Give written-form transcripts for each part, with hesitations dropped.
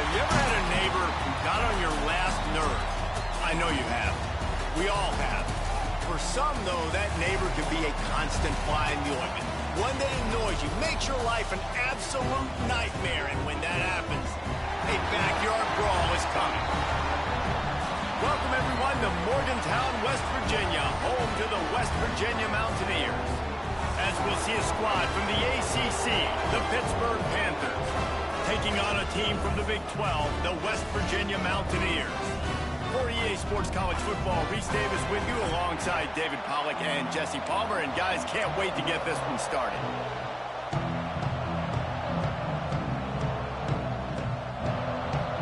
Have you ever had a neighbor who got on your last nerve? I know you have. We all have. For some, though, that neighbor can be a constant fly in the ointment. One that annoys you, makes your life an absolute nightmare, and when that happens, a backyard brawl is coming. Welcome, everyone, to Morgantown, West Virginia, home to the West Virginia Mountaineers. As we'll see a squad from the ACC, the Pittsburgh Panthers, taking on a team from the Big 12, the West Virginia Mountaineers. For EA Sports College Football, Reese Davis with you alongside David Pollack and Jesse Palmer. And guys, can't wait to get this one started.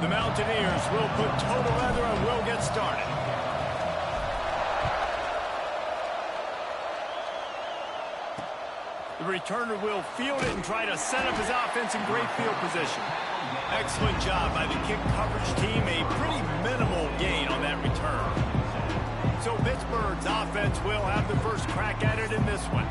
The Mountaineers will put toe to leather and will get started. The returner will field it and try to set up his offense in great field position. Excellent job by the kick coverage team. A pretty minimal gain on that return. So Pittsburgh's offense will have the first crack at it in this one.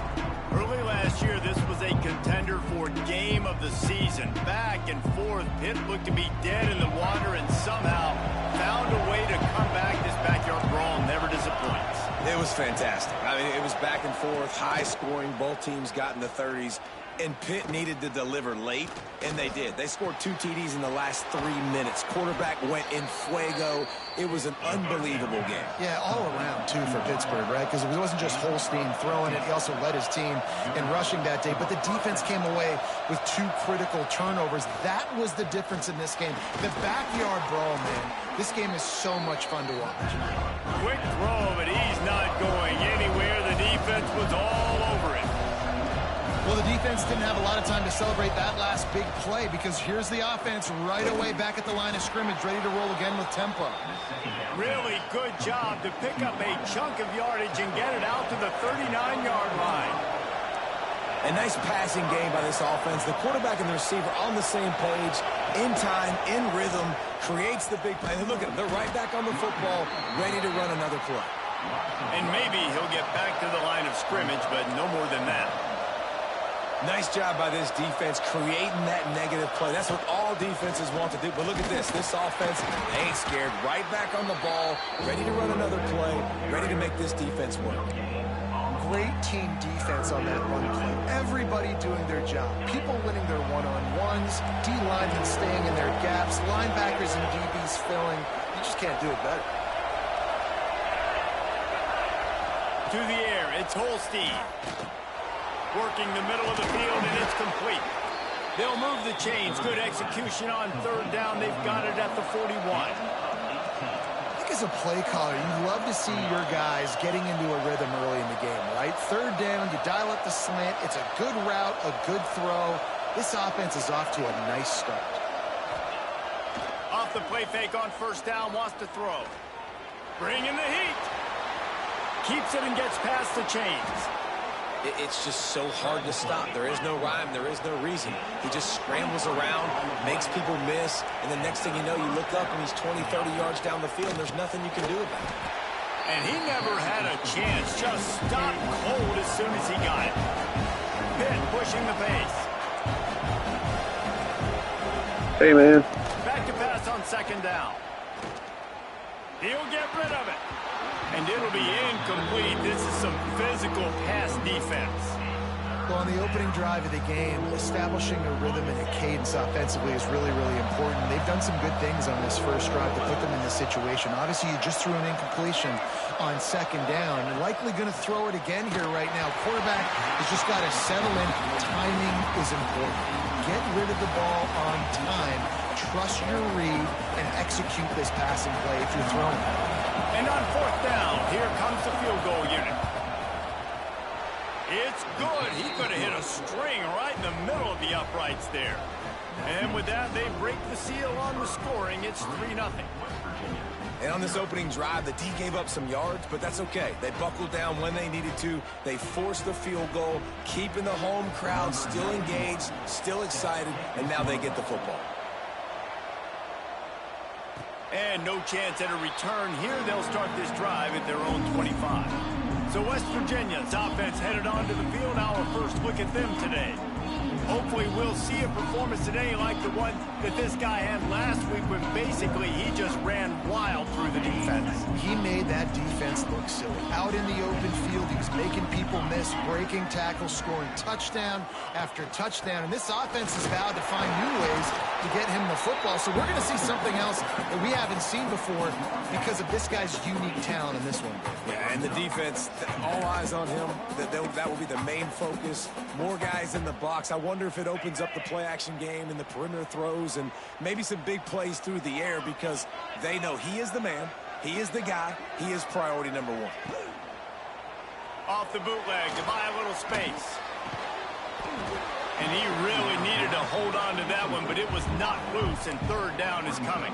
Early last year, this was a contender for game of the season. Back and forth, Pitt looked to be dead in the water and somehow found a way to come back. This backyard brawl never disappoints. It was fantastic. I mean, it was back and forth, high scoring. Both teams got in the 30s. And Pitt needed to deliver late, and they did. They scored 2 TDs in the last 3 minutes. Quarterback went in fuego. It was an unbelievable game. Yeah, all around, too, for Pittsburgh, right? Because it wasn't just Holstein throwing it. He also led his team in rushing that day. But the defense came away with 2 critical turnovers. That was the difference in this game. The backyard brawl, man. This game is so much fun to watch. Quick throw, but he's not going anywhere. The defense was all over it. Well, the defense didn't have a lot of time to celebrate that last big play because here's the offense right away back at the line of scrimmage, ready to roll again with tempo. Really good job to pick up a chunk of yardage and get it out to the 39-yard line. A nice passing game by this offense. The quarterback and the receiver on the same page, in time, in rhythm, creates the big play. And look at them. They're right back on the football, ready to run another play. And maybe he'll get back to the line of scrimmage, but no more than that. Nice job by this defense creating that negative play. That's what all defenses want to do. But look at this. This offense, they ain't scared. Right back on the ball, ready to run another play, ready to make this defense work. Great team defense on that run play. Everybody doing their job. People winning their one-on-ones, D-linemen staying in their gaps, linebackers and DBs filling. You just can't do it better. To the air, it's Holstein. Working the middle of the field, and it's complete. They'll move the chains. Good execution on 3rd down. They've got it at the 41. I think as a play caller, you love to see your guys getting into a rhythm early in the game, right? 3rd down, you dial up the slant. It's a good route, a good throw. This offense is off to a nice start. Off the play fake on 1st down, wants to throw. Bringing the heat. Keeps it and gets past the chains. It's just so hard to stop. There is no rhyme. There is no reason. He just scrambles around, makes people miss, and the next thing you know, you look up and he's 20, 30 yards down the field, and there's nothing you can do about it. And he never had a chance. Just stopped cold as soon as he got it. Pitt pushing the pace. Hey, man. Back to pass on 2nd down. He'll get rid of it. And it'll be incomplete. This is some physical pass defense. Well, on the opening drive of the game, establishing a rhythm and a cadence offensively is really, really important. They've done some good things on this first drive to put them in this situation. Obviously, you just threw an incompletion on 2nd down. You're likely going to throw it again here right now. Quarterback has just got to settle in. Timing is important. Get rid of the ball on time. Trust your read and execute this passing play if you're throwing it. And on 4th down, here comes the field goal unit. It's good. He could have hit a string right in the middle of the uprights there. And with that, they break the seal on the scoring. It's 3-0. And on this opening drive, the D gave up some yards, but that's okay. They buckled down when they needed to. They forced the field goal, keeping the home crowd still engaged, still excited, and now they get the football. And no chance at a return here. They'll start this drive at their own 25. So West Virginia's offense headed onto the field. Our first look at them today. Hopefully we'll see a performance today like the one that this guy had last week when basically he just ran wild through the defense. He made that defense look silly. Out in the open field, he was making people miss, breaking tackles, scoring touchdown after touchdown. And this offense is vowed to find new ways to get him the football. So we're going to see something else that we haven't seen before because of this guy's unique talent in this one. Yeah, and the defense, all eyes on him. That will be the main focus. More guys in the box. I wonder if it opens up the play-action game and the perimeter throws and maybe some big plays through the air because they know he is the man, he is the guy, he is priority number one. Off the bootleg to buy a little space. And he really needed to hold on to that one, but it was not loose, and third down is coming.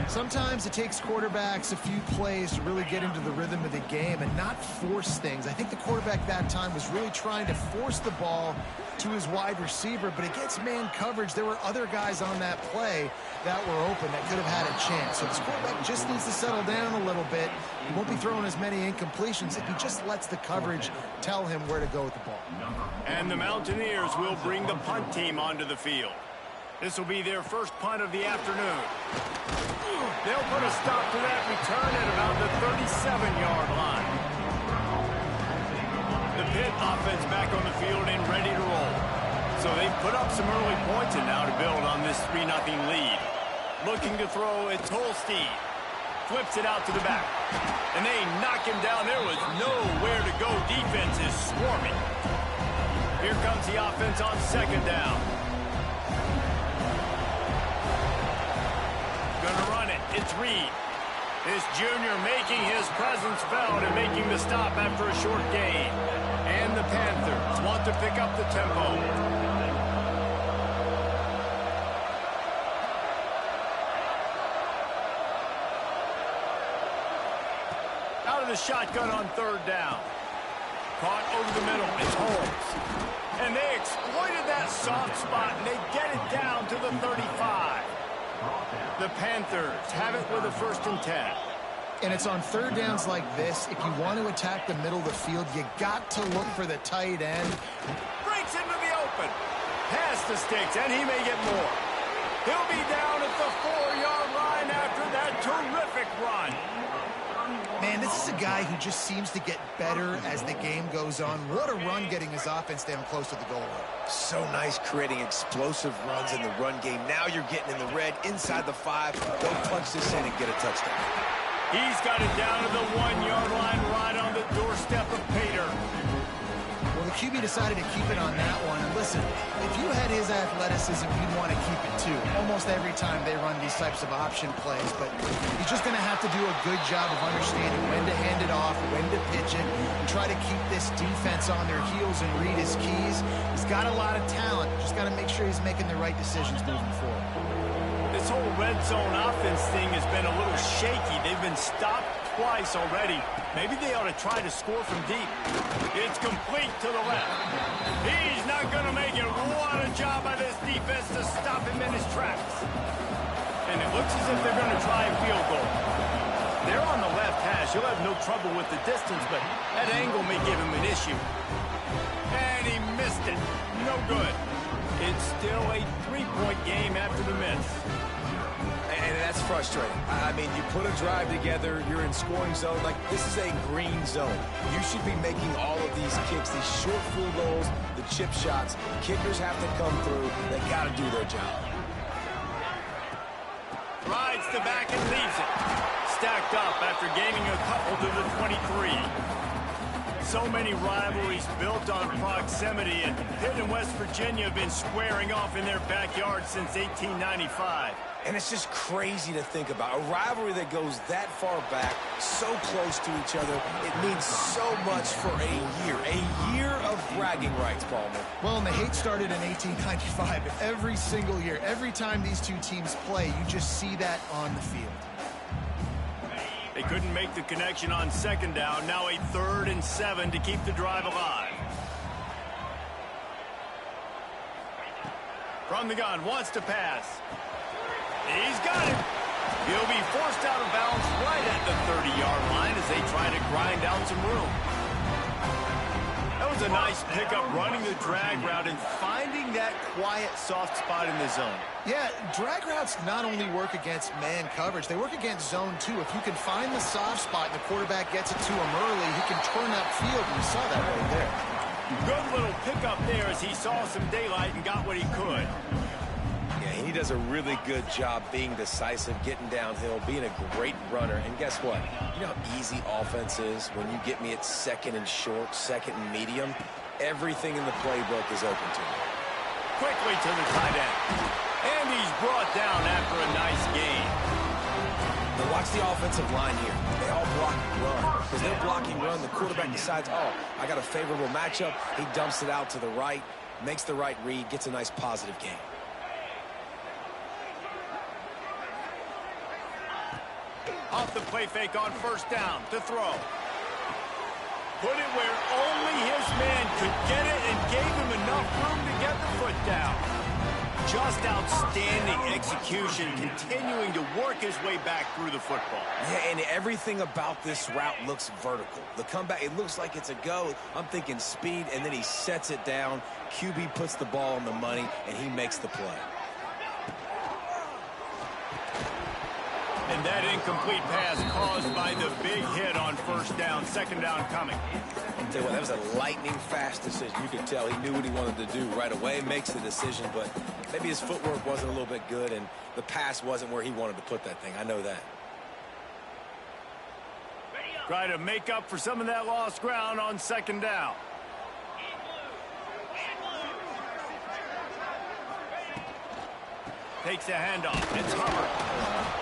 Sometimes it takes quarterbacks a few plays to really get into the rhythm of the game and not force things. I think the quarterback that time was really trying to force the ball to his wide receiver, but against man coverage, there were other guys on that play that were open that could have had a chance. So this quarterback just needs to settle down a little bit. He won't be throwing as many incompletions if he just lets the coverage tell him where to go with the ball. And the Mountaineers will bring the punt team onto the field. This will be their first punt of the afternoon. They'll put a stop to that return at about the 37-yard line. The Pitt offense back on the field and ready to roll. So they've put up some early points and now to build on this 3-0 lead. Looking to throw, it's Holstein. Flips it out to the back. And they knock him down. There was nowhere to go. Defense is swarming. Here comes the offense on second down. Gonna run it. It's Reed. This junior making his presence felt and making the stop after a short gain. And the Panthers want to pick up the tempo. Out of the shotgun on third down. Caught over the middle. It's Holmes. And they exploited that soft spot, and they get it down to the 35. The Panthers have it with a 1st and 10. And it's on third downs like this. If you want to attack the middle of the field, you got to look for the tight end. Breaks into the open. Pass the sticks, and he may get more. He'll be down at the 4-yard line after that terrific run. Man, this is a guy who just seems to get better as the game goes on. What a run getting his offense down close to the goal line. So nice creating explosive runs in the run game. Now you're getting in the red inside the 5. Don't punch this in and get a touchdown. He's got it down to the 1-yard line right on the doorstep of Pater. Well, the QB decided to keep it on that one. And listen, if you had his athleticism, you'd want to keep it too. Almost every time they run these types of option plays, but he's just going to have to do a good job of understanding when to hand it off, when to pitch it, and try to keep this defense on their heels and read his keys. He's got a lot of talent. Just got to make sure he's making the right decisions moving forward. This whole red zone offense thing has been a little shaky. They've been stopped twice already. Maybe they ought to try to score from deep. It's complete to the left. He's not going to make it. What a job by this defense to stop him in his tracks. And it looks as if they're going to try a field goal. They're on the left hash. He'll have no trouble with the distance, but that angle may give him an issue. And he missed it. No good. It's still a 3-point game after the miss. And that's frustrating. I mean, you put a drive together, you're in scoring zone. Like, this is a green zone. You should be making all of these kicks, these short field goals, the chip shots. Kickers have to come through. They got to do their job. Rides the back and leaves it. Stacked up after gaining a couple to the 23. So many rivalries built on proximity, and Pitt and West Virginia have been squaring off in their backyard since 1895. And it's just crazy to think about. A rivalry that goes that far back, so close to each other. It means so much for a year of bragging rights, Ballman. Well, and the hate started in 1895. Every single year, every time these two teams play, you just see that on the field. They couldn't make the connection on second down. Now a 3rd and 7 to keep the drive alive. From the gun, wants to pass. He's got it. He'll be forced out of bounds right at the 30-yard line as they try to grind out some room. That was was a nice pickup, running the drag route and finding that quiet, soft spot in the zone. Yeah, drag routes not only work against man coverage, they work against zone too. If you can find the soft spot and the quarterback gets it to him early, he can turn upfield, and we saw that right there. Good little pickup there as he saw some daylight and got what he could. Yeah, he does a really good job being decisive, getting downhill, being a great runner. And guess what? You know how easy offense is when you get me at second and short, second and medium? Everything in the playbook is open to me. Quickly to the tight end. And he's brought down after a nice gain. Now watch the offensive line here. They all block run. Because they're blocking run, the quarterback decides, oh, I got a favorable matchup. He dumps it out to the right, makes the right read, gets a nice positive gain. Off the play fake on first down to throw. Put it where only his man could get it and gave him enough room to get the foot down. Just outstanding execution, continuing to work his way back through the football. Yeah, and everything about this route looks vertical. The comeback, it looks like it's a go. I'm thinking speed, and then he sets it down. QB puts the ball on the money, and he makes the play. And that incomplete pass caused by the big hit on first down, second down coming. I'll tell you what, that was a lightning-fast decision. You could tell he knew what he wanted to do right away, makes the decision, but maybe his footwork wasn't a little bit good, and the pass wasn't where he wanted to put that thing. I know that. Try to make up for some of that lost ground on second down. Takes a handoff. It's Hubbard.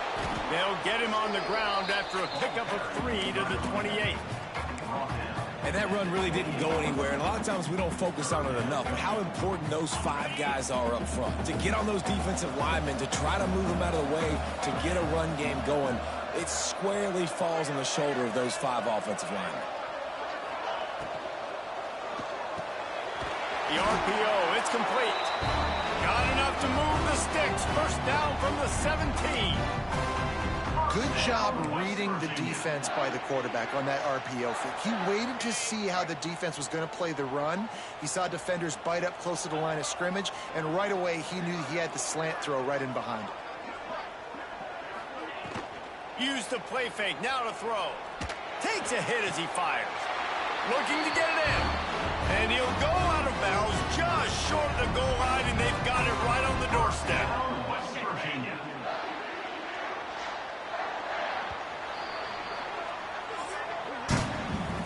They'll get him on the ground after a pickup of 3 to the 28. And that run really didn't go anywhere, and a lot of times we don't focus on it enough, but how important those 5 guys are up front. To get on those defensive linemen, to try to move them out of the way, to get a run game going, it squarely falls on the shoulder of those 5 offensive linemen. The RPO, it's complete. Got enough to move the sticks. First down from the 17. Good job reading the defense by the quarterback on that RPO fake. He waited to see how the defense was going to play the run. He saw defenders bite up close to the line of scrimmage, and right away he knew he had the slant throw right in behind. Use the play fake, now to throw. Takes a hit as he fires. Looking to get it in. And he'll go out of bounds just short of the goal line, and they've got it right on the doorstep.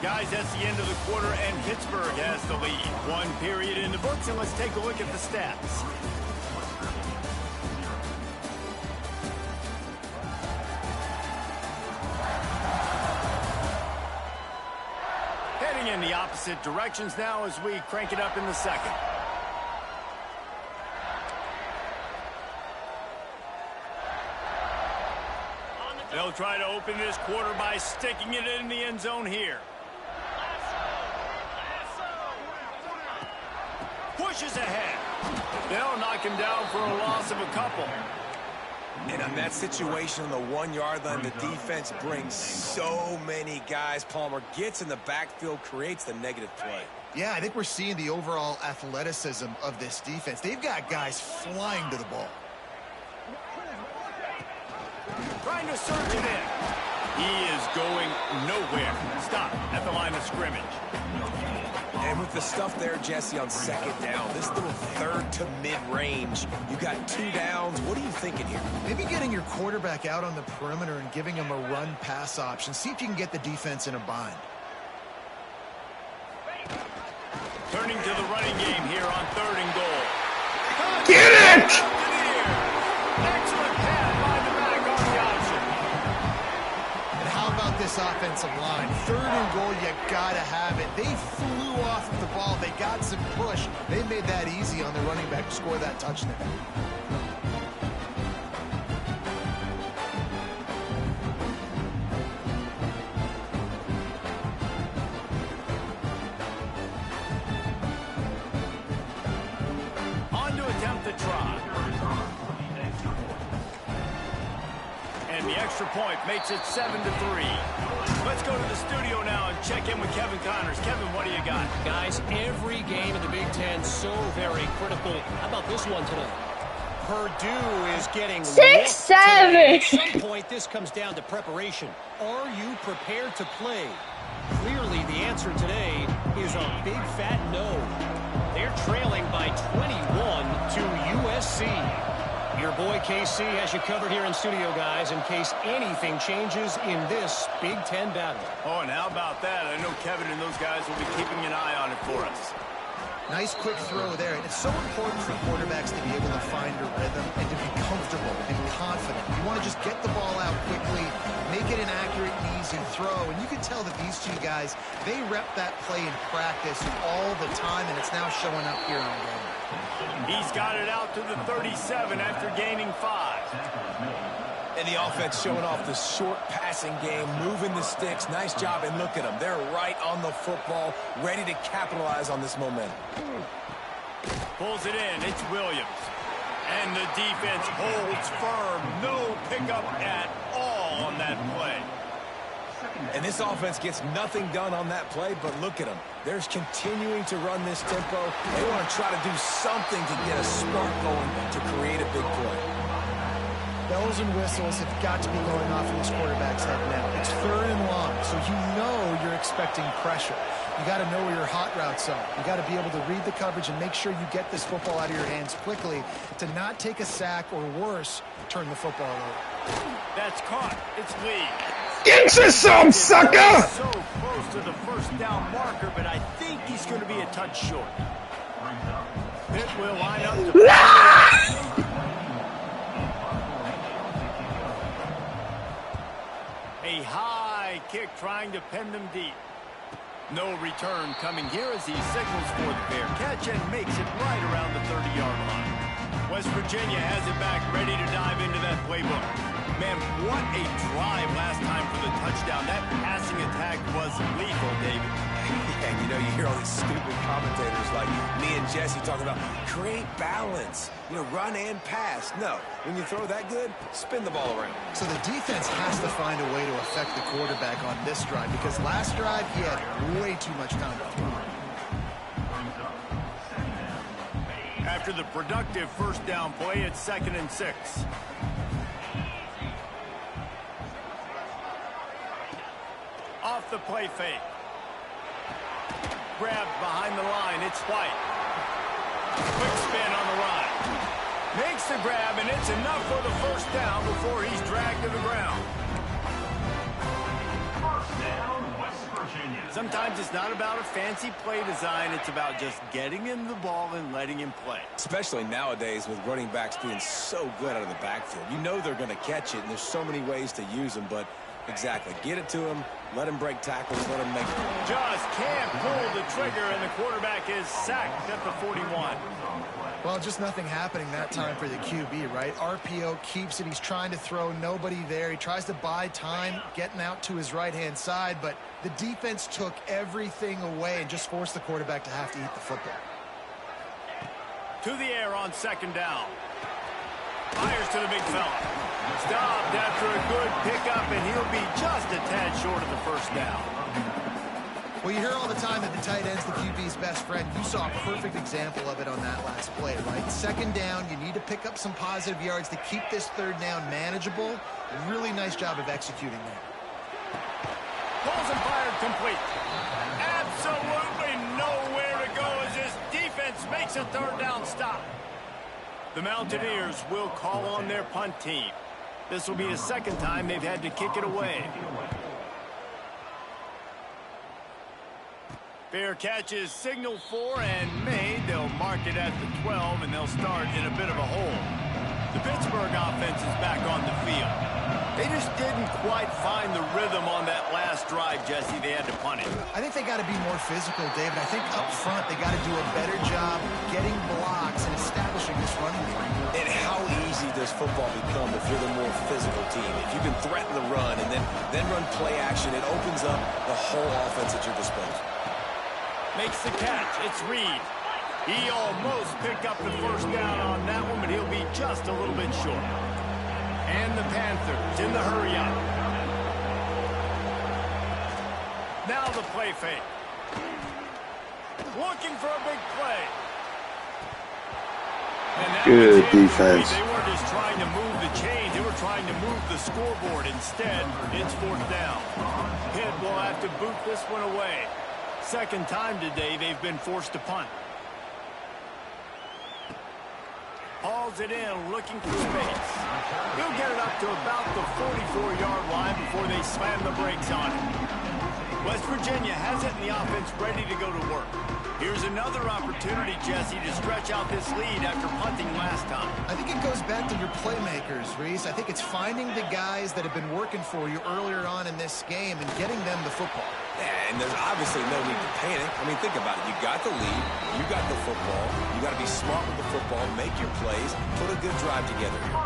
Guys, that's the end of the quarter, and Pittsburgh has the lead. 1 period in the books, and let's take a look at the stats. Heading in the opposite directions now as we crank it up in the second. They'll try to open this quarter by sticking it in the end zone here. Pushes ahead. They'll knock him down for a loss of a couple. And on that situation on the 1-yard line, the defense brings so many guys. Palmer gets in the backfield, creates the negative play. Yeah, I think we're seeing the overall athleticism of this defense. They've got guys flying to the ball. Trying to surge it in. He is going nowhere. Stop at the line of scrimmage. And with the stuff there, Jesse, on second down, this little third to mid-range, you got 2 downs. What are you thinking here? Maybe getting your quarterback out on the perimeter and giving him a run-pass option. See if you can get the defense in a bind. Turning to the running game here on 3rd and goal. Get it! Excellent pass by the back on the option. And how about this offensive line? 3rd and goal, you gotta have it. They flew off of the ball. They got some push. They made that easy on the running back to score that touchdown. And the extra point makes it 7-3. Let's go to the studio now and check in with Kevin Connors. Kevin, what do you got? Guys, every game in the Big Ten so very critical. How about this one today? Purdue is getting 6-7. At some point, this comes down to preparation. Are you prepared to play? Clearly, the answer today is a big fat no. They're trailing by 21 to USC. Your boy KC has you covered here in studio, guys, in case anything changes in this Big Ten battle. Oh, and how about that? I know Kevin and those guys will be keeping an eye on it for us. Nice quick throw there. And it's so important for quarterbacks to be able to find a rhythm and to be comfortable and confident. You want to just get the ball out quickly, make it an accurate and easy throw. And you can tell that these two guys, they rep that play in practice all the time, and it's now showing up here on the game. He's got it out to the 37 after gaining 5. And the offense showing off the short passing game, moving the sticks. Nice job, and look at them. They're right on the football, ready to capitalize on this momentum. Pulls it in. It's Williams. And the defense holds firm. No pickup at all on that play. And this offense gets nothing done on that play, but look at them. They're continuing to run this tempo. They want to try to do something to get a spark going to create a big play. Bells and whistles have got to be going off in this quarterback's head now. It's 3rd and long, so you know you're expecting pressure. You got to know where your hot routes are. You got to be able to read the coverage and make sure you get this football out of your hands quickly to not take a sack or worse, turn the football over. That's caught. It's Lee. Get you some, sucker! So close to the first down marker, but I think he's going to be a touch short. Pitt will line up to... A high kick trying to pen them deep. No return coming here as he signals for the fair catch and makes it right around the 30-yard line. West Virginia has it back, ready to dive into that playbook. Man, what a drive last time for the touchdown. That passing attack was lethal, David. Yeah, you know, you hear all these stupid commentators like me and Jesse talking about create balance, you know, run and pass. No, when you throw that good, spin the ball around. So the defense has to find a way to affect the quarterback on this drive because last drive he had way too much time to throw. After the productive first down play, it's 2nd and 6. Off the play fake. Grabbed behind the line. It's White. Quick spin on the run. Makes the grab, and it's enough for the first down before he's dragged to the ground. First down, West Virginia. Sometimes it's not about a fancy play design. It's about just getting him the ball and letting him play. Especially nowadays with running backs being so good out of the backfield. You know they're going to catch it, and there's so many ways to use them, but exactly. Get it to him, let him break tackles, let him make it. Just can't pull the trigger, and the quarterback is sacked at the 41. Well, just nothing happening that time for the QB, right? RPO keeps it. He's trying to throw, nobody there. He tries to buy time, getting out to his right-hand side, but the defense took everything away and just forced the quarterback to have to eat the football. To the air on 2nd down. Fires to the big fella. Stopped after a good pickup, and he'll be just a tad short of the first down. Well, you hear all the time that the tight end's the QB's best friend. You saw a perfect example of it on that last play, right? 2nd down, you need to pick up some positive yards to keep this 3rd down manageable. Really nice job of executing that. Pulls and fired complete. Absolutely nowhere to go as this defense makes a 3rd down stop. The Mountaineers will call on their punt team. This will be the 2nd time they've had to kick it away. Fair catch is signaled for and made. They'll mark it at the 12, and they'll start in a bit of a hole. The Pittsburgh offense is back on the field. They just didn't quite find the rhythm on that last drive, Jesse. They had to punt it. I think they got to be more physical, David. I think up front they got to do a better job getting blocks and establishing this running game. And how easy does football become if you're the more physical team? If you can threaten the run and then run play action, it opens up the whole offense at your disposal. Makes the catch. It's Reed. He almost picked up the first down on that one, but he'll be just a little bit short. And the the Panthers in the hurry-up. Now the play fake. Looking for a big play. Good defense. They weren't just trying to move the chain. They were trying to move the scoreboard. Instead, it's 4th down. Pitt will have to boot this one away. Second time today they've been forced to punt. Hauls it in, looking for space. He'll get it up to about the 44-yard line before they slam the brakes on it. West Virginia has it in the offense ready to go to work. Here's another opportunity, Jesse, to stretch out this lead after punting last time. I think it goes back to your playmakers, Reese. I think it's finding the guys that have been working for you earlier on in this game and getting them the football. Yeah, and there's obviously no need to panic. I mean, think about it. You got the lead. You got the football. You got to be smart with the football, make your plays, put a good drive together here.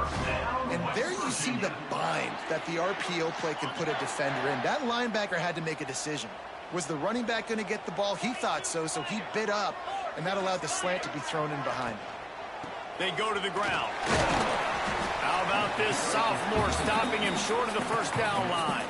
And there you see the bind that the RPO play can put a defender in. That linebacker had to make a decision. Was the running back going to get the ball? He thought so he bit up, and that allowed the slant to be thrown in behind him. They go to the ground. How about this sophomore stopping him short of the first down line?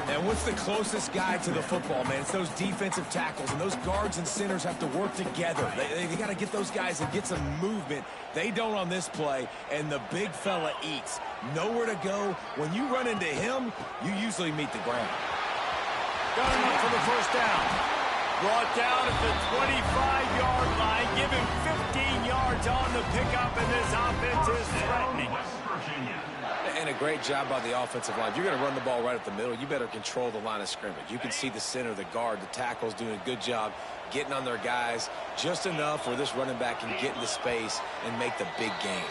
And what's the closest guy to the football, man? It's those defensive tackles, and those guards and centers have to work together. They got to get those guys and get some movement. They don't on this play, and the big fella eats. Nowhere to go. When you run into him, you usually meet the ground. Got him up for the first down. Brought down at the 25-yard line. Give him 15 yards on the pickup, and this offense is threatening. And a great job by the offensive line. If you're going to run the ball right up the middle, you better control the line of scrimmage. You can see the center, the guard, the tackles doing a good job getting on their guys just enough where this running back can get into space and make the big game.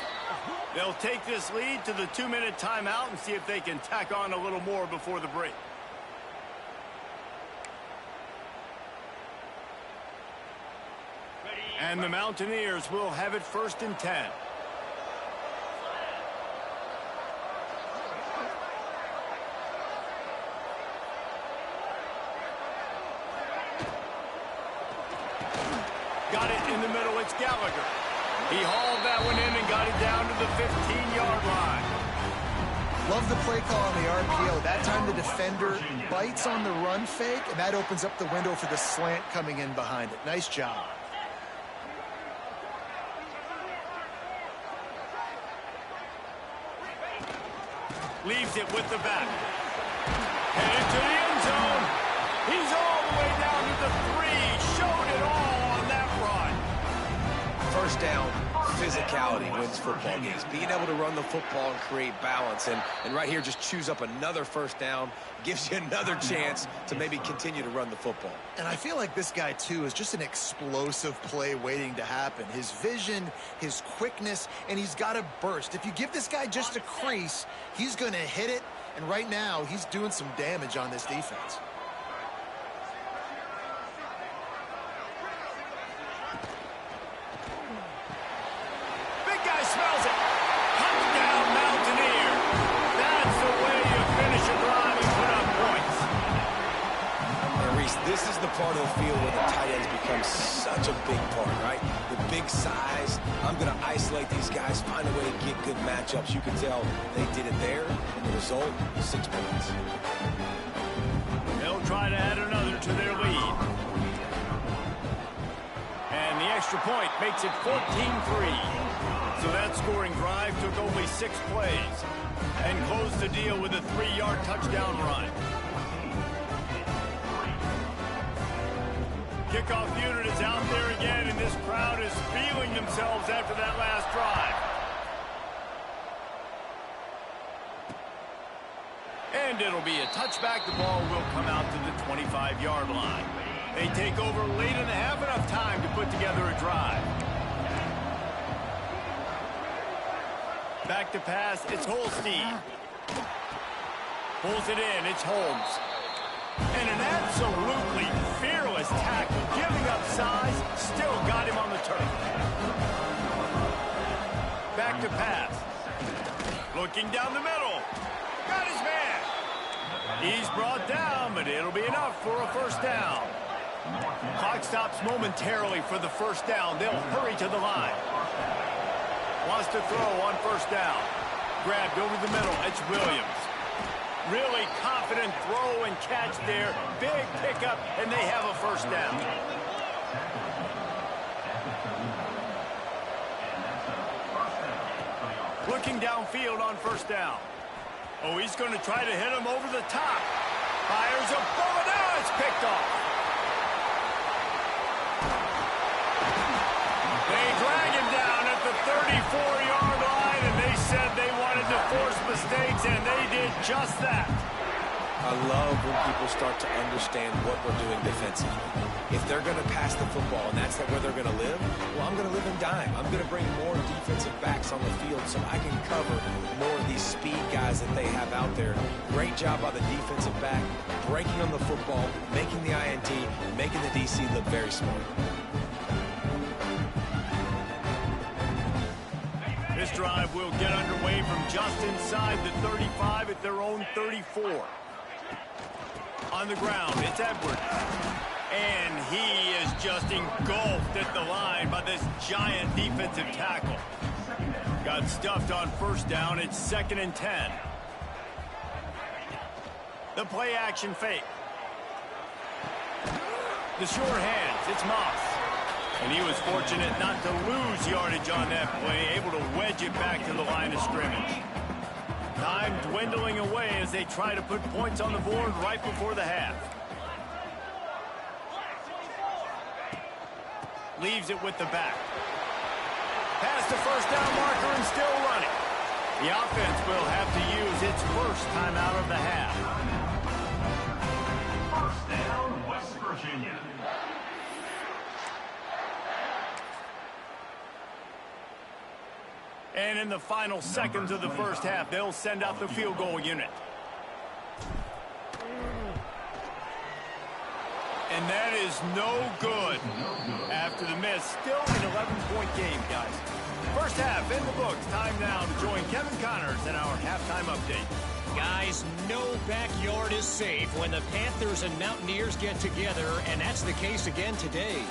They'll take this lead to the 2-minute timeout and see if they can tack on a little more before the break. And the Mountaineers will have it 1st and 10. Got it in the middle. It's Gallagher. He hauled that one in and got it down to the 15-yard line. Love the play call on the RPO. That time the defender bites on the run fake, and that opens up the window for the slant coming in behind it. Nice job. Leaves it with the back. Headed to the end zone. He's all the way down to the 3. Showed it all on that run. First down, physicality wins football games. Being able to run the football and create balance. And right here, just choose up another first down. Gives you another chance to maybe continue to run the football. And I feel like this guy, too, is just an explosive play waiting to happen. His vision, his quickness, and he's got a burst. If you give this guy just a crease, he's going to hit it. And right now, he's doing some damage on this defense. Big guy smells it. Touchdown, Mountaineer. That's the way you finish a drive and put up points. And Reese, this is the part of the field where the tight ends become such a big part, right? The big size. I'm going to isolate these guys, find a way to get good matchups. You can tell they did it there, and the result, 6 points. They'll try to add another to their lead. And the extra point makes it 14-3. So that scoring drive took only 6 plays and closed the deal with a 3-yard touchdown run. Kickoff unit is out there again, and this crowd is feeling themselves after that last drive. And it'll be a touchback. The ball will come out to the 25-yard line. They take over late in the half, enough time to put together a drive. Back to pass, it's Holstein. Pulls it in, it's Holmes. And an absolutely fearless tackle, giving up size, still got him on the turf. Back to pass. Looking down the middle. Got his man. He's brought down, but it'll be enough for a first down. Clock stops momentarily for the first down. They'll hurry to the line. Wants to throw on first down. grabbed over the middle. It's Williams. Really confident throw and catch there. Big pickup, and they have a first down. Looking downfield on first down. Oh, he's going to try to hit him over the top. Fires a bullet. Now it's picked off. They drag him down at the 34-yard line, and they said they wanted to force mistakes, and they did just that. I love when people start to understand what we're doing defensively. If they're going to pass the football and that's where they're going to live, well, I'm going to live in dime. I'm going to bring more defensive backs on the field so I can cover more of these speed guys that they have out there. Great job by the defensive back, breaking on the football, making the INT, making the DC look very smart. This drive will get underway from just inside the 35 at their own 34. On the ground, it's Edwards. And he is just engulfed at the line by this giant defensive tackle. Got stuffed on first down. It's 2nd and 10. The play action fake. The short hands, it's Moss. And he was fortunate not to lose yardage on that play, able to wedge it back to the line of scrimmage. Time dwindling away as they try to put points on the board right before the half. Leaves it with the back. Past the first down marker and still running. The offense will have to use its first timeout of the half. First down, West Virginia. And in the final seconds of the first half, they'll send out the field goal unit. And that is no good. After the miss, still an 11-point game, guys. First half in the books. Time now to join Kevin Connors in our halftime update. Guys, no backyard is safe when the Panthers and Mountaineers get together, and that's the case again today.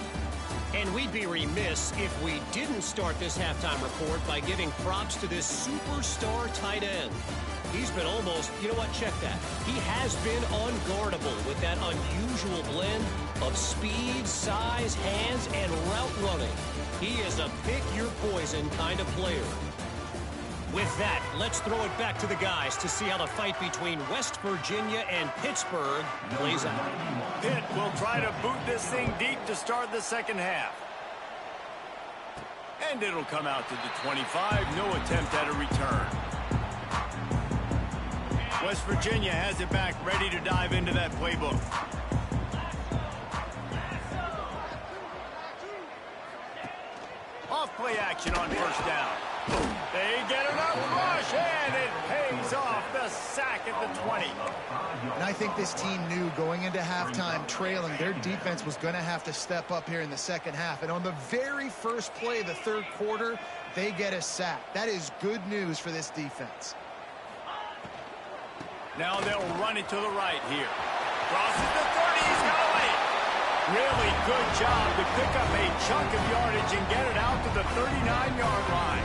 And we'd be remiss if we didn't start this halftime report by giving props to this superstar tight end. He's been almost, you know what, check that. He has been unguardable with that unusual blend of speed, size, hands, and route running. He is a pick-your-poison kind of player. With that, let's throw it back to the guys to see how the fight between West Virginia and Pittsburgh plays out. Pitt will try to boot this thing deep to start the second half. And it'll come out to the 25. No attempt at a return. West Virginia has it back, ready to dive into that playbook. Off play action on first down. They get enough rush, and it pays off the sack at the 20. And I think this team knew going into halftime trailing, their defense was going to have to step up here in the second half. And on the very first play of the third quarter, they get a sack. That is good news for this defense. Now they'll run it to the right here. Crosses the 30. He's got away. Really good job to pick up a chunk of yardage and get it out to the 39-yard line.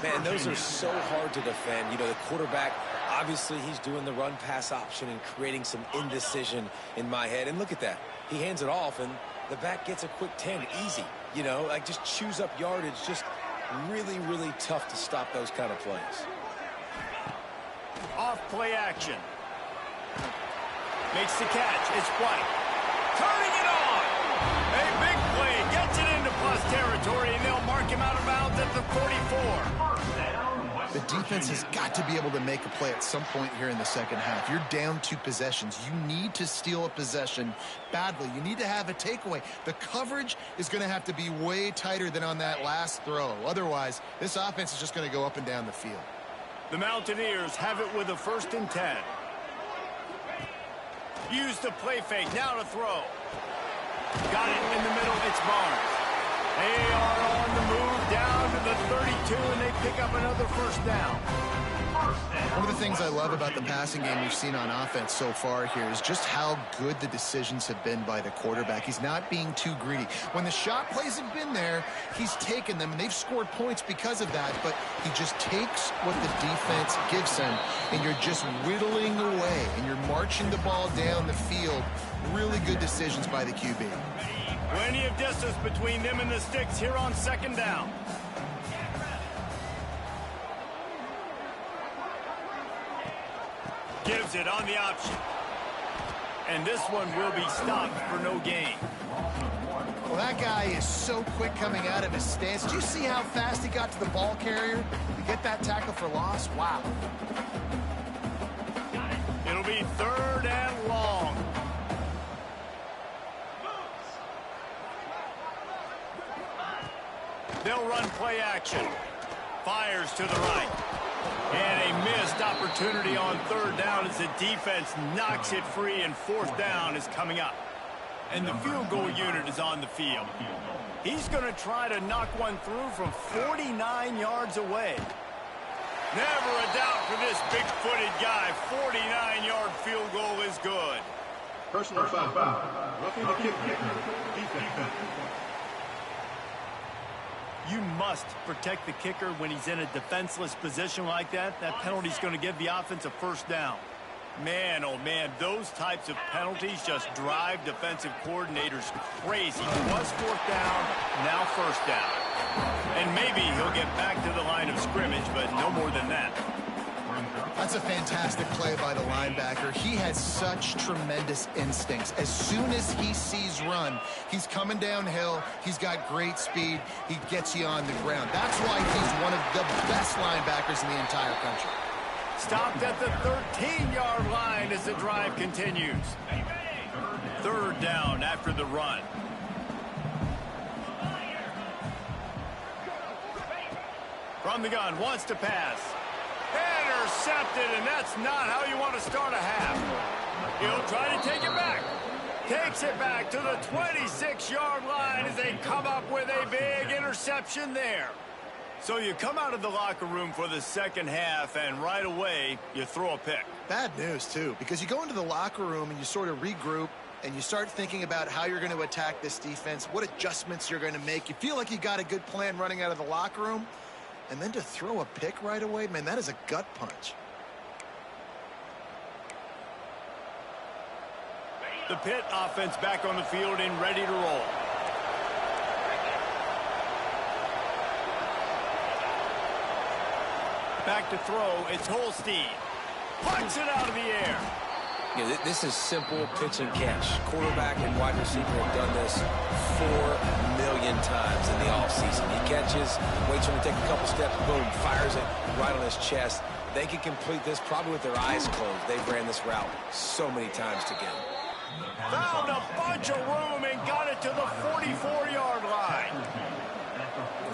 Man, those are so hard to defend. You know, the quarterback, obviously he's doing the run-pass option and creating some indecision in my head. And look at that. He hands it off, and the back gets a quick 10. Easy. You know, like just chews up yardage. Just really, really tough to stop those kind of plays. Off play action. Makes the catch. It's White. Turning it on. A big play. Gets it into plus territory, and they'll mark him out of bounds at the 44. The defense has got to be able to make a play at some point here in the second half. You're down 2 possessions. You need to steal a possession badly. You need to have a takeaway. The coverage is going to have to be way tighter than on that last throw. Otherwise, this offense is just going to go up and down the field. The Mountaineers have it with a 1st and 10. Use the play fake. Now to throw. Got it in the middle. It's Barnes. They are on the move down to the 32, and they pick up another first down. One of the things I love about the passing game we've seen on offense so far here is just how good the decisions have been by the quarterback. He's not being too greedy. When the shot plays have been there, he's taken them, and they've scored points because of that, but he just takes what the defense gives him, and you're just whittling away, and you're marching the ball down the field. Really good decisions by the QB. Plenty of distance between them and the sticks here on second down. Gives it on the option. And this one will be stopped for no gain. Well, that guy is so quick coming out of his stance. Did you see how fast he got to the ball carrier to get that tackle for loss? Wow. It'll be 3rd and long. They'll run play action. Fires to the right. And a missed opportunity on 3rd down as the defense knocks it free, and 4th down is coming up. And the field goal unit is on the field. He's going to try to knock one through from 49 yards away. Never a doubt for this big-footed guy. 49-yard field goal is good. Personal foul. Roughing the kicker. Defense. You must protect the kicker when he's in a defenseless position like that. That penalty's going to give the offense a 1st down. Man, oh man, those types of penalties just drive defensive coordinators crazy. It was 4th down, now 1st down. And maybe he'll get back to the line of scrimmage, but no more than that. That's a fantastic play by the linebacker. He has such tremendous instincts. As soon as he sees run, he's coming downhill. He's got great speed. He gets you on the ground. That's why he's one of the best linebackers in the entire country. Stopped at the 13-yard line as the drive continues. 3rd down after the run. From the gun, wants to pass. Intercepted, and that's not how you want to start a half. He'll try to take it back. Takes it back to the 26-yard line as they come up with a big interception there. So you come out of the locker room for the 2nd half, and right away, you throw a pick. Bad news, too, because you go into the locker room and you sort of regroup, and you start thinking about how you're going to attack this defense, what adjustments you're going to make. You feel like you got a good plan running out of the locker room. And then to throw a pick right away, man, that is a gut punch. The Pitt offense back on the field and ready to roll. Back to throw, it's Holstein. Punch it out of the air. Yeah, this is simple pitch and catch. Quarterback and wide receiver have done this 4 million times in the offseason. He catches, waits for him to take a couple steps, boom, fires it right on his chest. They can complete this probably with their eyes closed. They've ran this route so many times together. Found a bunch of room and got it to the 44-yard line.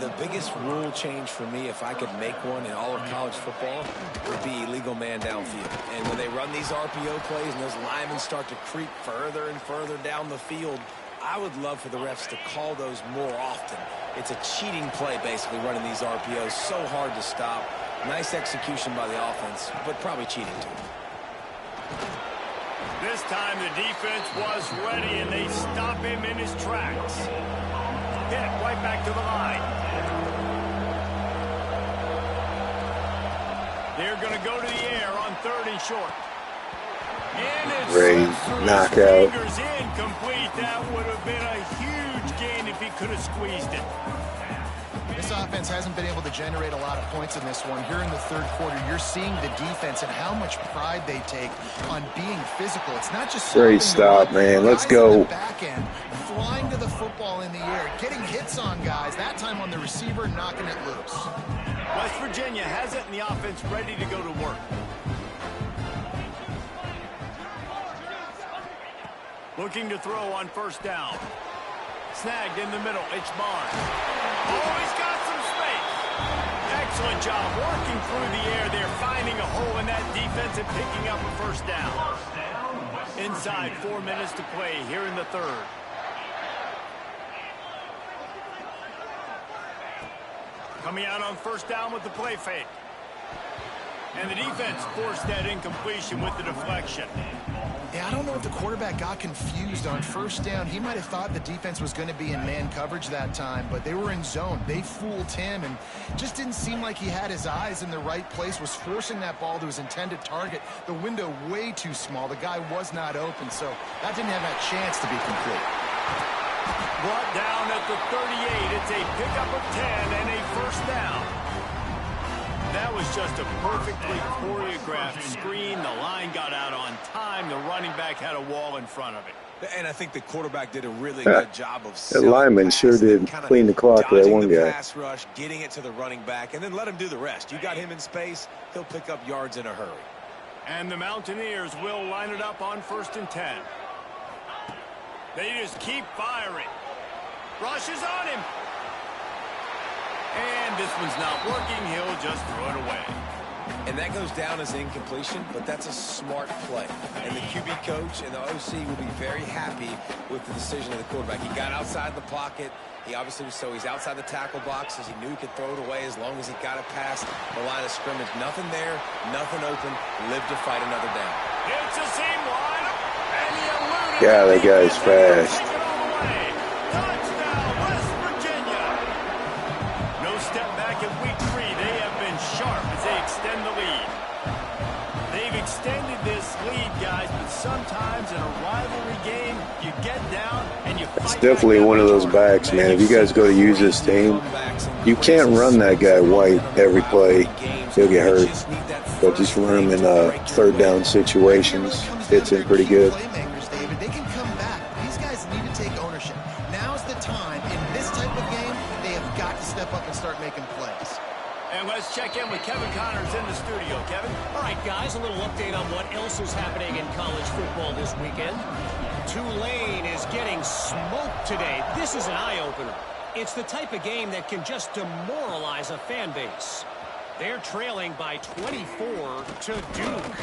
The biggest rule change for me, if I could make one in all of college football, would be illegal man downfield. And when they run these RPO plays and those linemen start to creep further and further down the field, I would love for the refs to call those more often. It's a cheating play, basically, running these RPOs. So hard to stop. Nice execution by the offense, but probably cheating too. This time the defense was ready, and they stop him in his tracks. Hit right back to the line. They're going to go to the air on 3rd and short. And it's Great knockout. fingers incomplete. That would have been a huge gain if he could have squeezed it. This offense hasn't been able to generate a lot of points in this one. Here in the 3rd quarter, you're seeing the defense and how much pride they take on being physical. It's not just great stop, man. Let's go. Back end, flying to the football in the air, getting hits on guys. That time on the receiver, knocking it loose. West Virginia has it, and the offense ready to go to work. Looking to throw on 1st down. Snagged in the middle. It's Barnes. Oh, he's got some space. Excellent job working through the air there, finding a hole in that defense and picking up a 1st down. Inside 4 minutes to play here in the 3rd. Coming out on 1st down with the play fake. And the defense forced that incompletion with the deflection. Yeah, I don't know if the quarterback got confused on first down. He might have thought the defense was going to be in man coverage that time, but they were in zone. They fooled him and just didn't seem like he had his eyes in the right place, was forcing that ball to his intended target. The window way too small. The guy was not open, so that didn't have that chance to be complete. Brought down at the 38. It's a pickup of 10 and a first down. That was just a perfectly choreographed screen. The line got out on time. The running back had a wall in front of it. And I think the quarterback did a really good job of that lineman sure did clean the clock for that one guy. Pass rush, getting it to the running back, and then let him do the rest. You got him in space, he'll pick up yards in a hurry. And the Mountaineers will line it up on 1st and 10. They just keep firing. Rush is on him. And this one's not working. He'll just throw it away. And that goes down as incompletion, but that's a smart play. And the QB coach and the OC will be very happy with the decision of the quarterback. He got outside the pocket. He obviously was, so he's outside the tackle box as he knew he could throw it away as long as he got it past the line of scrimmage. Nothing there, nothing open. Live to fight another down. It's a seam line. And he eluded. Yeah, that guy's fast. Sometimes in a rivalry game, you get down and you fight. It's definitely one of those backs, man. If you guys go to use this team, you can't run that guy White every play. He'll get hurt. But just run him in third down situations. Fits in pretty good. Playmakers, David, they can come back. These guys need to take ownership. Now's the time. In this type of game, they have got to step up and start making plays. And let's check in with Kevin Connors in the studio. Kevin? All right, guys, a little update on what else is happening in college football this weekend. Tulane is getting smoked today. This is an eye-opener. It's the type of game that can just demoralize a fan base. They're trailing by 24 to Duke.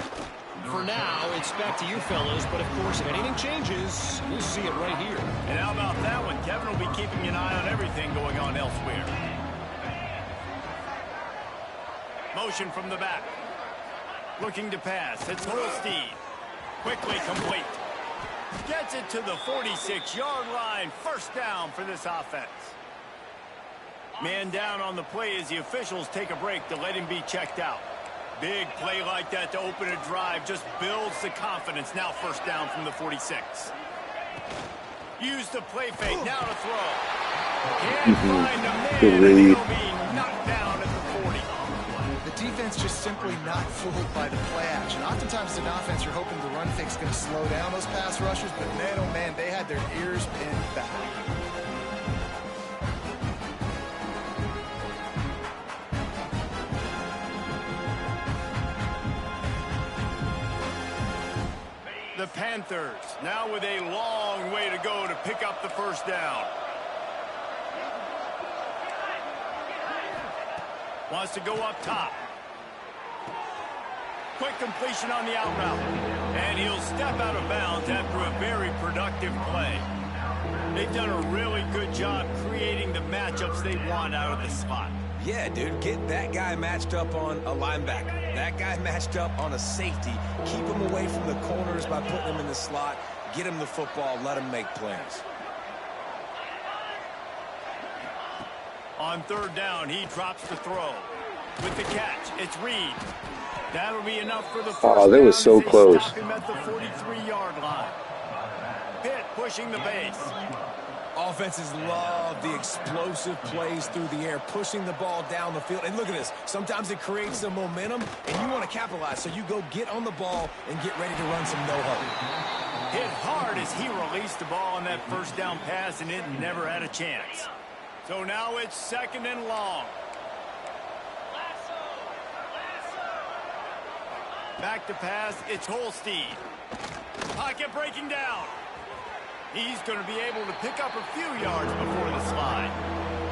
For now, it's back to you fellas, but of course, if anything changes, you'll see it right here. And how about that one? Kevin will be keeping an eye on everything going on elsewhere. Motion from the back. Looking to pass. It's Holstein. Quickly complete. Gets it to the 46-yard line. First down for this offense. Man down on the play as the officials take a break to let him be checked out. Big play like that to open a drive just builds the confidence. Now first down from the 46. Use the play fake. Now to throw. Can't find a man. Good And read. he'll be knocked down at the 40. The defense just simply not fooled by the play action. Oftentimes, as an offense, you're hoping the run fake's going to slow down those pass rushers, but man, oh man, they had their ears pinned back. The Panthers now with a long way to go to pick up the first down. Wants to go up top. Quick completion on the out route. And he'll step out of bounds after a very productive play. They've done a really good job creating the matchups they want out of the slot. Yeah, dude, get that guy matched up on a linebacker. That guy matched up on a safety. Keep him away from the corners by putting him in the slot. Get him the football. Let him make plays. On third down, he drops the throw. With the catch, it's Reed. That'll be enough for the first Oh, that was down so as they close. Stop him at the 43-yard line. Pitt pushing the base. Offenses love the explosive plays through the air, pushing the ball down the field. And look at this. Sometimes it creates some momentum, and you want to capitalize. So you go get on the ball and get ready to run some no-huddle. Hit hard as he released the ball on that first down pass, and it never had a chance. So now it's second and long. Back to pass, it's Holstein. Pocket breaking down. He's going to be able to pick up a few yards before the slide.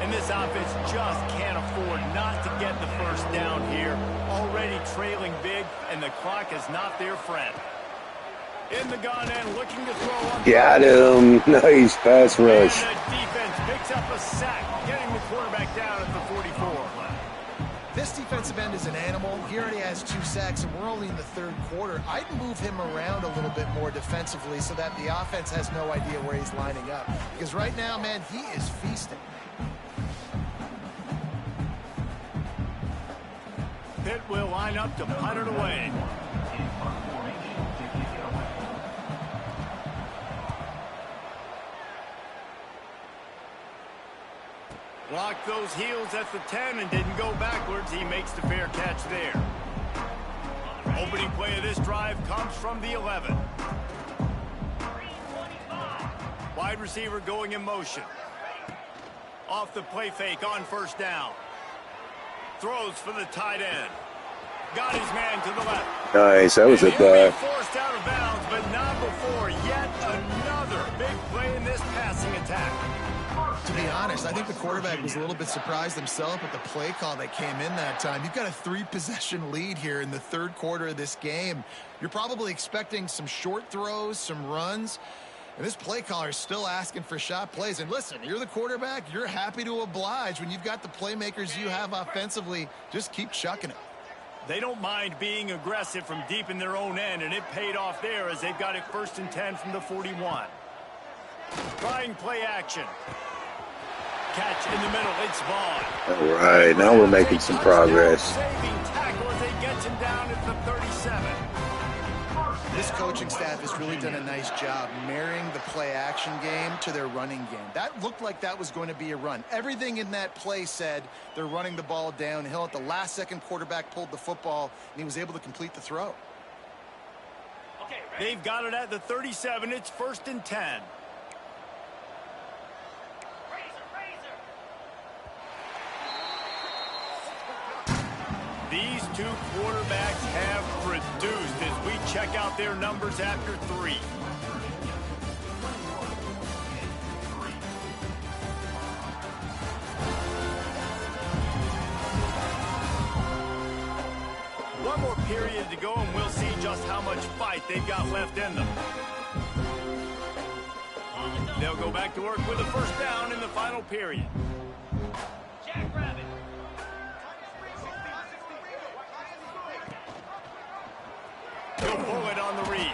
And this offense just can't afford not to get the first down here. Already trailing big, and the clock is not their friend. In the gun and looking to throw on. Got him. Nice pass rush. And the defense picks up a sack, getting the quarterback down at the 44. This defensive end is an animal. He already has 2 sacks, and we're only in the 3rd quarter. I'd move him around a little bit more defensively so that the offense has no idea where he's lining up. Because right now, man, he is feasting. Pitt will line up to punt it away. Blocked those heels at the 10 and didn't go backwards. He makes the fair catch there. Opening play of this drive comes from the 11. Wide receiver going in motion. Off the play fake on 1st down. Throws for the tight end. Got his man to the left. Nice, that was a forced out of bounds, but not before yet another big play in this passing attack. To be honest, I think the quarterback was a little bit surprised himself at the play call that came in that time. You've got a 3-possession lead here in the 3rd quarter of this game. You're probably expecting some short throws, some runs, and this play caller is still asking for shot plays. And listen, you're the quarterback. You're happy to oblige when you've got the playmakers you have offensively. Just keep chucking it. They don't mind being aggressive from deep in their own end, and it paid off there as they've got it 1st and 10 from the 41. Trying play action. Catch in the middle. It's Vaughn. All right, now we're making some progress. Saving tackle as they get him down at the 37. This coaching staff has really done a nice job marrying the play action game to their running game. That looked like that was going to be a run. Everything in that play said they're running the ball downhill. At the last second, quarterback pulled the football, and he was able to complete the throw. They've got it at the 37. It's 1st and 10. These 2 quarterbacks have produced as we check out their numbers after 3. One more period to go, and we'll see just how much fight they've got left in them. They'll go back to work with a 1st down in the final period. He'll pull it on the read.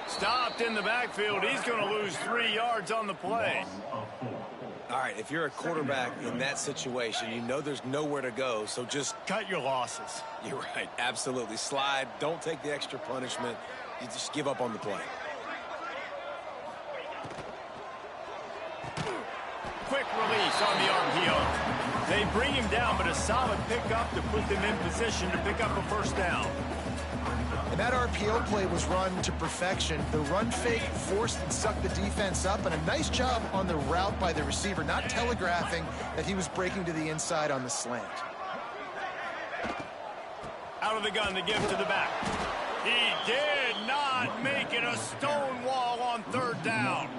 Stopped in the backfield. He's going to lose 3 yards on the play. All right, if you're a quarterback in that situation, you know there's nowhere to go, so just cut your losses. You're right, absolutely. Slide, don't take the extra punishment. You just give up on the play. Quick release on the RPO. They bring him down, but a solid pickup to put them in position to pick up a 1st down. And that RPO play was run to perfection. The run fake forced and sucked the defense up, and a nice job on the route by the receiver, not telegraphing that he was breaking to the inside on the slant. Out of the gun to give to the back. He did not make it a stone wall on 3rd down.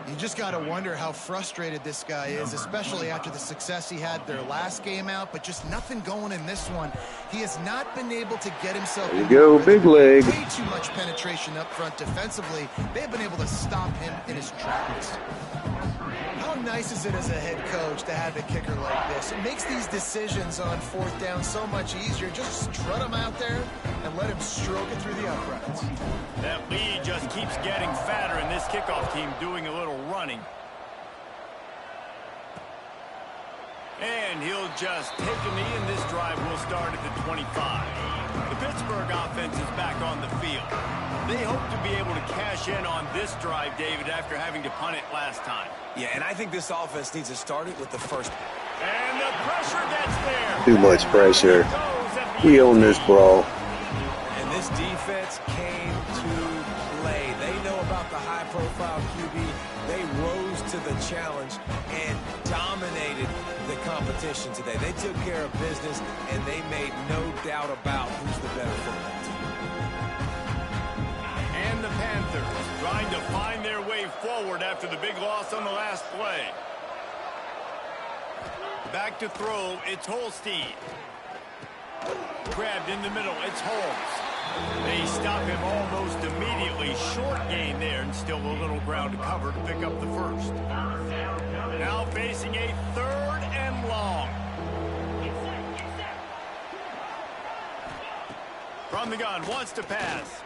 You just got to wonder how frustrated this guy is, especially after the success he had their last game out, but just nothing going in this one. He has not been able to get himself. There you go, big leg. Way too much penetration up front defensively. They've been able to stop him in his tracks. How nice is it as a head coach to have a kicker like this? It makes these decisions on 4th down so much easier. Just strut him out there and let him stroke it through the uprights. That lead just keeps getting fatter, and this kickoff team doing a little running. And he'll just take a knee, and this drive will start at the 25. The Pittsburgh offense is back on the field. They hope to be able to cash in on this drive, David, after having to punt it last time. Yeah, and I think this offense needs to start it with the 1st. And the pressure gets there. Too much pressure. We own this brawl. And this defense came to play. They know about the high-profile QB. They rose to the challenge and dominated the competition today. They took care of business, and they made no doubt about who's the better football team. And the Panthers trying to find their way forward after the big loss on the last play. Back to throw, it's Holstein. Grabbed in the middle, it's Holmes. They stop him almost immediately. Short gain there, and still a little ground to cover to pick up the 1st. Now facing a 3rd and long. From the gun, wants to pass.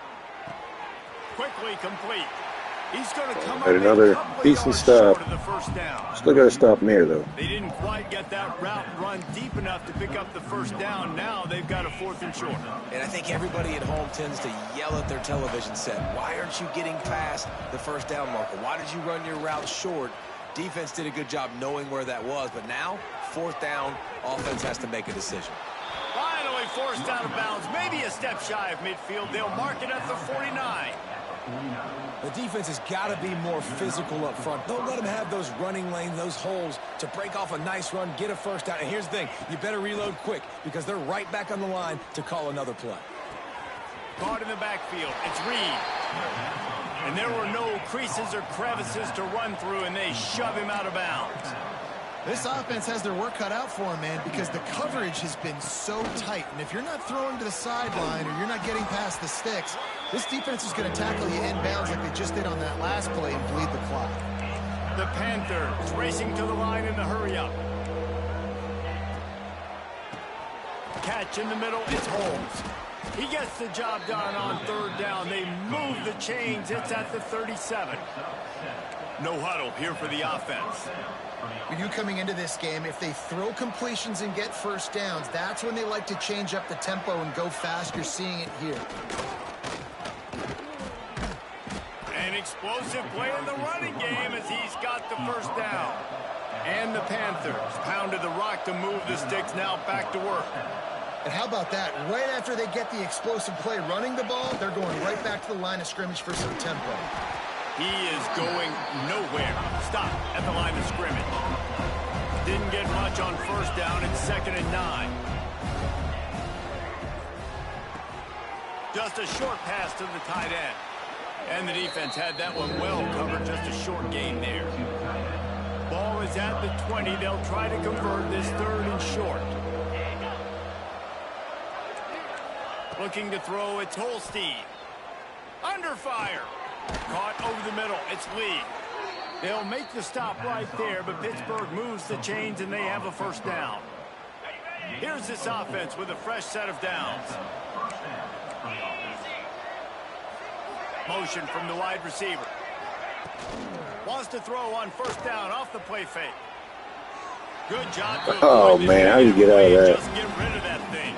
Quickly complete. He's going to come up another decent stop. of the first down. Still got to stop him here, though. They didn't quite get that route run deep enough to pick up the first down. Now they've got a 4th and short. And I think everybody at home tends to yell at their television set. Why aren't you getting past the first down marker? Why did you run your route short? Defense did a good job knowing where that was. But now, 4th down, offense has to make a decision. Finally forced out of bounds. Maybe a step shy of midfield. They'll mark it at the 49. The defense has got to be more physical up front. Don't let them have those running lanes, those holes to break off a nice run, get a first down. And here's the thing, you better reload quick because they're right back on the line to call another play. Caught in the backfield. It's Reed. And there were no creases or crevices to run through, and they shove him out of bounds. This offense has their work cut out for them, man, because the coverage has been so tight. And if you're not throwing to the sideline or you're not getting past the sticks, this defense is going to tackle you inbounds like they just did on that last play and bleed the clock. The Panthers racing to the line in the hurry-up. Catch in the middle, it's Holmes. He gets the job done on 3rd down. They move the chains. It's at the 37. No huddle here for the offense. When you coming into this game, if they throw completions and get first downs, that's when they like to change up the tempo and go fast. You're seeing it here. An explosive play in the running game as he's got the first down. And the Panthers pounded the rock to move the sticks, now back to work. And how about that? Right after they get the explosive play running the ball, they're going right back to the line of scrimmage for some tempo. He is going nowhere. Stop at the line of scrimmage. Didn't get much on first down. It's 2nd and 9. Just a short pass to the tight end. And the defense had that one well covered. Just a short gain there. Ball is at the 20. They'll try to convert this 3rd and short. Looking to throw, it's Holstein. Under fire. Caught over the middle. It's Lee. They'll make the stop right there, but Pittsburgh moves the chains and they have a first down. Here's this offense with a fresh set of downs. Motion from the wide receiver. Wants to throw on first down off the play fake. Good job. Oh, man, how do you get out of that? Just get rid of that thing.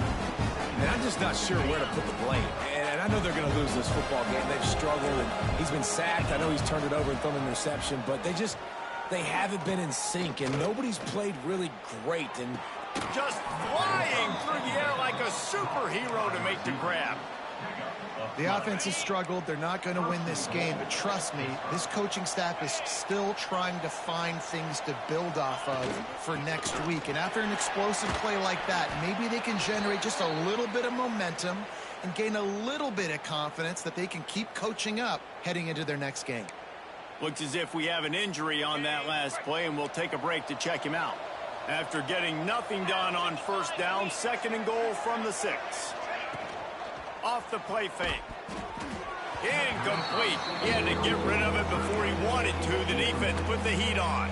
And I'm just not sure where to put the blame. And I know they're going to lose this football game. They've struggled, and he's been sacked. I know he's turned it over and thrown an interception, but they haven't been in sync, and nobody's played really great. And just flying through the air like a superhero to make the grab. The offense has struggled. They're not going to win this game, but trust me, this coaching staff is still trying to find things to build off of for next week. And after an explosive play like that, maybe they can generate just a little bit of momentum and gain a little bit of confidence that they can keep coaching up heading into their next game. Looks as if we have an injury on that last play, and we'll take a break to check him out. After getting nothing done on first down, 2nd and goal from the 6. Off the play fake. Incomplete. He had to get rid of it before he wanted to. The defense put the heat on.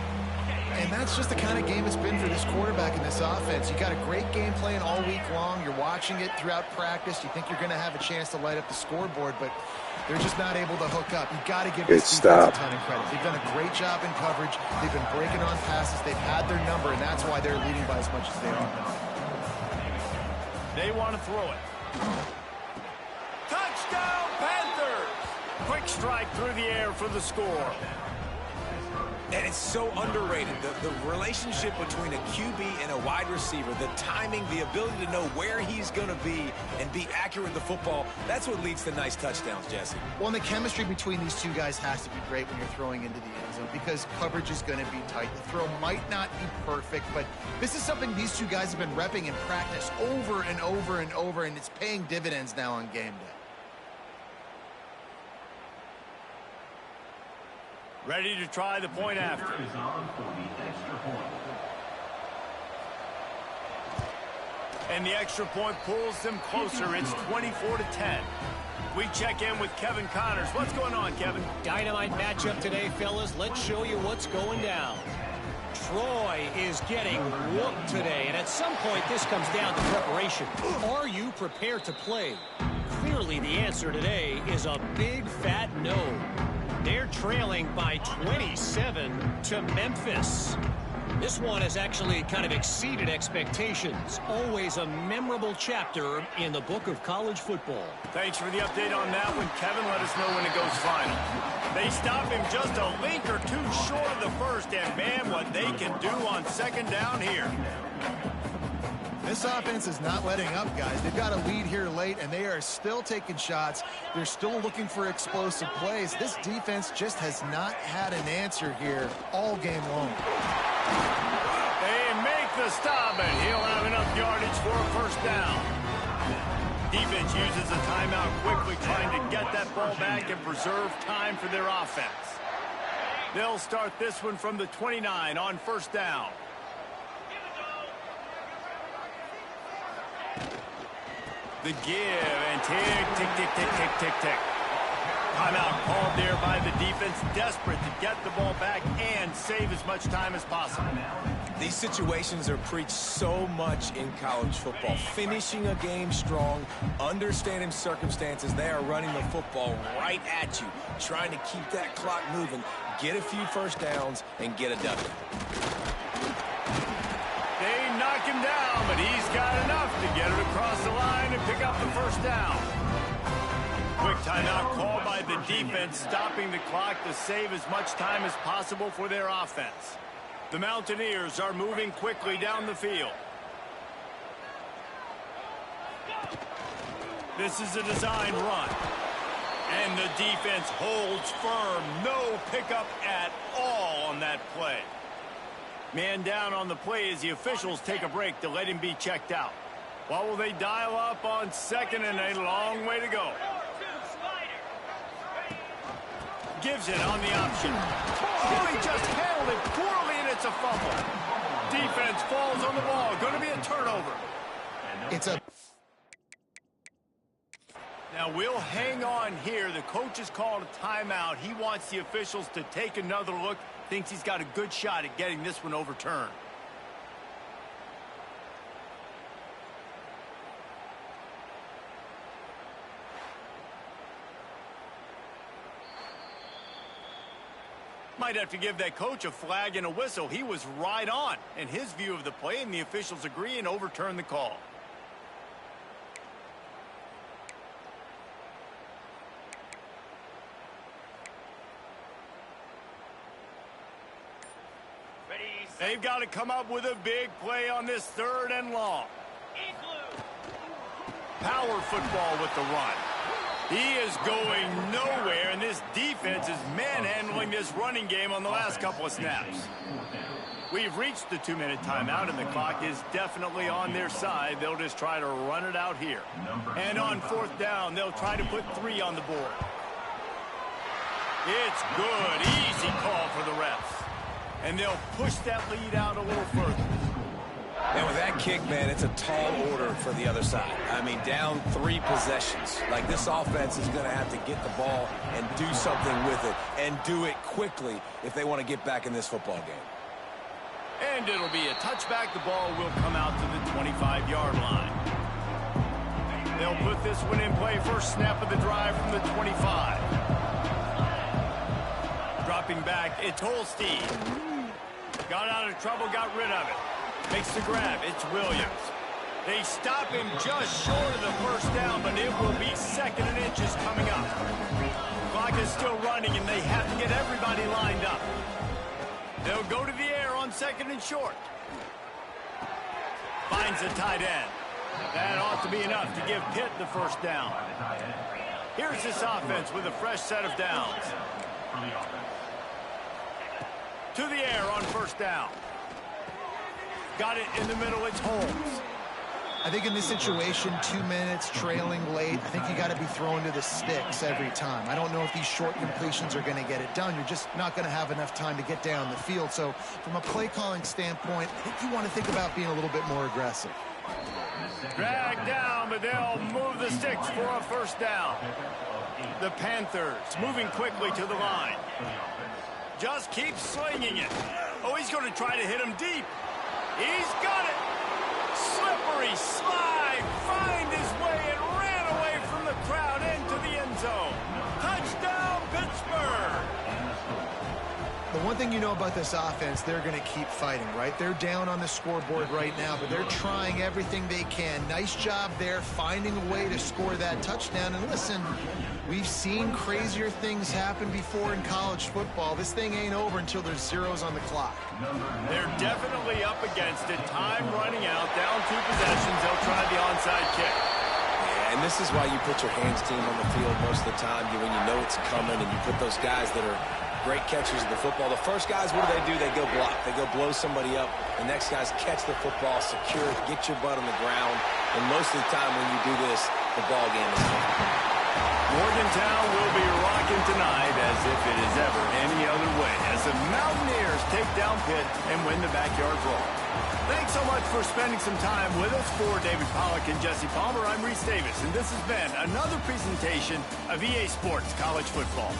And that's just the kind of game it's been for this quarterback in this offense. You got a great game plan all week long. You're watching it throughout practice. You think you're going to have a chance to light up the scoreboard, but they're just not able to hook up. You got to give this defense a ton of credit. They've done a great job in coverage. They've been breaking on passes. They've had their number, and that's why they're leading by as much as they are. They want to throw it. Touchdown, Panthers! Quick strike through the air for the score. And it's so underrated. The relationship between a QB and a wide receiver, the timing, the ability to know where he's going to be and be accurate with the football, that's what leads to nice touchdowns, Jesse. Well, and the chemistry between these two guys has to be great when you're throwing into the end zone because coverage is going to be tight. The throw might not be perfect, but this is something these two guys have been repping in practice over and over and over, and it's paying dividends now on game day. Ready to try the point after. And the extra point pulls them closer. It's 24-10. We check in with Kevin Connors. What's going on, Kevin? Dynamite matchup today, fellas. Let's show you what's going down. Troy is getting whooped today, and at some point this comes down to preparation. Are you prepared to play? Clearly, the answer today is a big fat no. They're trailing by 27 to Memphis. This one has actually kind of exceeded expectations. Always a memorable chapter in the book of college football. Thanks for the update on that one, Kevin. Let us know when it goes final. They stop him just a link or two short of the first, and man, what they can do on second down here. This offense is not letting up, guys. They've got a lead here late, and they are still taking shots. They're still looking for explosive plays. This defense just has not had an answer here all game long. They make the stop, and he'll have enough yardage for a first down. Defense uses a timeout quickly, trying to get that ball back and preserve time for their offense. They'll start this one from the 29 on first down. The give, and tick, tick, tick, tick, tick, tick, tick. Timeout called there by the defense, desperate to get the ball back and save as much time as possible. These situations are preached so much in college football. Finishing a game strong, understanding circumstances. They are running the football right at you, trying to keep that clock moving, get a few first downs, and get a W. They knock him down, but he's got enough to get it across the line and pick up the first down. Quick timeout called by the defense, stopping the clock to save as much time as possible for their offense. The Mountaineers are moving quickly down the field. This is a design run. And the defense holds firm. No pickup at all on that play. Man down on the play as the officials take a break to let him be checked out. What will they dial up on second, and a long way to go? Gives it on the option. Oh, he just handled it poorly, and it's a fumble. Defense falls on the ball. Going to be a turnover. Now, we'll hang on here. The coach has called a timeout. He wants the officials to take another look. Thinks he's got a good shot at getting this one overturned. Might have to give that coach a flag and a whistle. He was right on in his view of the play, and the officials agree and overturn the call. They've got to come up with a big play on this third and long. Power football with the run. He is going nowhere, and this defense is manhandling this running game on the last couple of snaps. We've reached the 2-minute timeout, and the clock is definitely on their side. They'll just try to run it out here. And on fourth down, they'll try to put 3 on the board. It's good. Easy call for the refs. And they'll push that lead out a little further. And with that kick, man, it's a tall order for the other side. I mean, down 3 possessions. Like, this offense is going to have to get the ball and do something with it, and do it quickly if they want to get back in this football game. And it'll be a touchback. The ball will come out to the 25-yard line. They'll put this one in play. First snap of the drive from the 25. Dropping back, it's Holstein. Got out of trouble, got rid of it. Makes the grab, it's Williams. They stop him just short of the first down, but it will be second and inches coming up. Clock is still running, and they have to get everybody lined up. They'll go to the air on second and short. Finds the tight end. That ought to be enough to give Pitt the first down. Here's this offense with a fresh set of downs. To the air on first down. Got it in the middle, it's Holmes. I think in this situation, 2 minutes, trailing late, I think you got to be throwing to the sticks every time. I don't know if these short completions are going to get it done. You're just not going to have enough time to get down the field. So from a play-calling standpoint, I think you want to think about being a little bit more aggressive. Dragged down, but they'll move the sticks for a first down. The Panthers moving quickly to the line. Just keep slinging it. Oh, he's going to try to hit him deep. He's got it. Slippery slide. Find his way and ran away from the one thing you know about this offense, they're going to keep fighting, right? They're down on the scoreboard right now, but they're trying everything they can. Nice job there, finding a way to score that touchdown. And listen, we've seen crazier things happen before in college football. This thing ain't over until there's zeros on the clock. They're definitely up against it. Time running out, down 2 possessions. They'll try the onside kick. Yeah, and this is why you put your hands team on the field most of the time when you know it's coming, and you put those guys that are great catchers of the football. The first guys, what do? They go block. They go blow somebody up. The next guys catch the football, secure it, get your butt on the ground. And most of the time when you do this, the ball game is over. Morgantown will be rocking tonight as if it is ever any other way as the Mountaineers take down Pitt and win the backyard brawl. Thanks so much for spending some time with us. For David Pollack and Jesse Palmer, I'm Reese Davis, and this has been another presentation of EA Sports College Football.